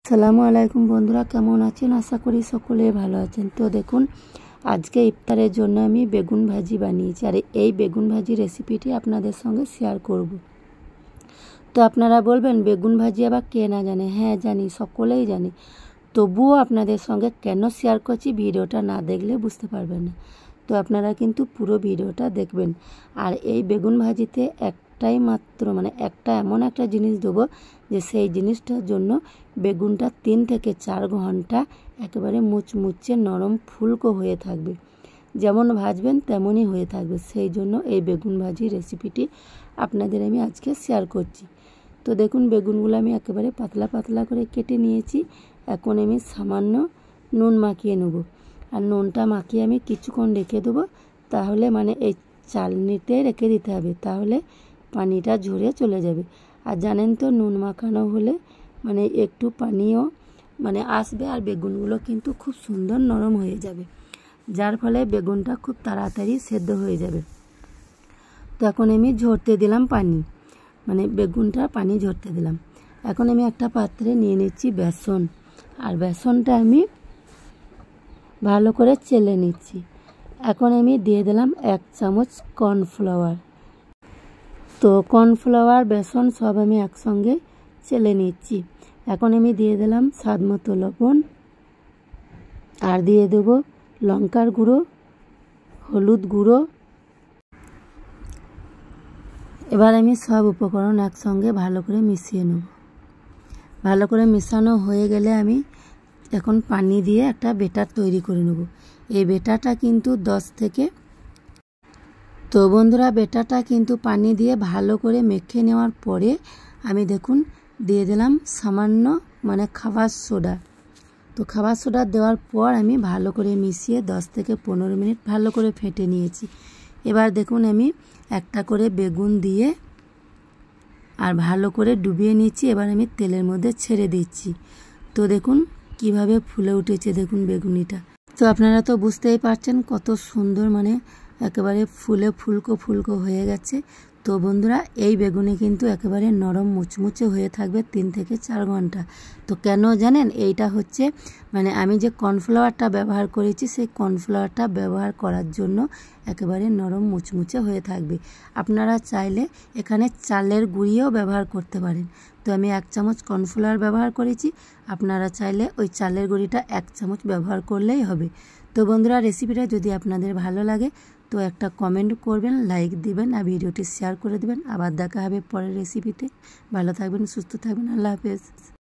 আসসালামু আলাইকুম বন্ধুরা, কেমন আছেন? আশা করি সকলে ভালো আছেন। তো দেখুন, আজকে ইফতারের জন্য আমি বেগুন ভাজি বানিয়েছি, আর এই বেগুন ভাজি রেসিপিটি আপনাদের সঙ্গে শেয়ার করব। তো আপনারা বলবেন বেগুন ভাজি আবার কে না জানে? হ্যাঁ জানি, সকলেই জানি। তবুও আপনাদের সঙ্গে কেন শেয়ার করছি, ভিডিওটা না দেখলে বুঝতে পারবেন না। তো আপনারা কিন্তু পুরো ভিডিওটা দেখবেন। আর এই বেগুন ভাজিতে একটাই মাত্র একটা এমন একটা জিনিস দেবো যে সেই জিনিসটার জন্য বেগুনটা 3 থেকে 4 ঘন্টা একেবারে মুচমুচে নরম ফুলকো হয়ে থাকবে। যেমন ভাজবেন তেমনই হয়ে থাকবে। সেই জন্য এই বেগুন ভাজি রেসিপিটি আপনাদের আমি আজকে শেয়ার করছি। তো দেখুন, বেগুনগুলো আমি একেবারে পাতলা পাতলা করে কেটে নিয়েছি। এখন আমি সামান্য নুন মাখিয়ে নেব, আর নুনটা মাখিয়ে আমি কিছুক্ষণ রেখে দেবো। তাহলে এই চালনিতে রেখে দিতে হবে, তাহলে পানিটা ঝরে চলে যাবে। আর জানেন তো, নুন মাখানো হলে একটু পানিও আসবে, আর বেগুনগুলো কিন্তু খুব সুন্দর নরম হয়ে যাবে, যার ফলে বেগুনটা খুব তাড়াতাড়ি সেদ্ধ হয়ে যাবে। তো এখন আমি ঝরতে দিলাম পানি, বেগুনটা পানি ঝরতে দিলাম। এখন আমি একটা পাত্রে নিয়ে নিচ্ছি বেসন, আর বেসনটা আমি ভালো করে চেলে নিচ্ছি। এখন আমি দিয়ে দিলাম 1 চামচ কর্নফ্লাওয়ার। তো কর্নফ্লাওয়ার বেসন সব আমি একসঙ্গে চেলে নিচ্ছি। এখন আমি দিয়ে দিলাম স্বাদ মতো লবণ, আর দিয়ে দেব লঙ্কার গুঁড়ো, হলুদ গুঁড়ো। এবার আমি সব উপকরণ একসঙ্গে ভালো করে মিশিয়ে নেব। ভালো করে মেশানো হয়ে গেলে আমি এখন পানি দিয়ে একটা বেটার তৈরি করে নেব। এই বেটারটা কিন্তু তো বন্ধুরা, বেটারটা কিন্তু পানি দিয়ে ভালো করে মেখে নেওয়ার পরে আমি দেখুন দিয়ে দিলাম সামান্য খাবার সোডা। তো খাবার সোডা দেওয়ার পর আমি ভালো করে মিশিয়ে 10 থেকে 15 মিনিট ভালো করে ফেটে নিয়েছি। এবার দেখুন, আমি একটা করে বেগুন দিয়ে আর ভালো করে ডুবিয়ে নিচ্ছি। এবার আমি তেলের মধ্যে ছেড়ে দিচ্ছি। তো দেখুন কিভাবে ফুলে উঠেছে, দেখুন বেগুনিটা। তো আপনারা তো বুঝতেই পারছেন কত সুন্দর একেবারে ফুলে ফুলকো ফুলকো হয়ে গেছে। তো বন্ধুরা, এই বেগুনি কিন্তু একেবারে নরম মুচমুচে হয়ে থাকবে 3 থেকে 4 ঘন্টা। তো কেন জানেন? এইটা হচ্ছে আমি যে কর্নফ্লাওয়ারটা ব্যবহার করেছি, সেই কর্নফ্লাওয়ারটা ব্যবহার করার জন্য একেবারে নরম মুচমুচে হয়ে থাকবে। আপনারা চাইলে এখানে চালের গুঁড়িও ব্যবহার করতে পারেন। তো আমি 1 চামচ কর্নফ্লাওয়ার ব্যবহার করেছি, আপনারা চাইলে ওই চালের গুঁড়িটা 1 চামচ ব্যবহার করলেই হবে। তো বন্ধুরা, রেসিপিটা যদি আপনাদের ভালো লাগে তো একটা কমেন্ট করবেন, লাইক দিবেন, আর ভিডিওটি শেয়ার করে দেবেন। আবার দেখা হবে পরের রেসিপিতে। ভালো থাকবেন, সুস্থ থাকবেন। আল্লাহ হাফেজ।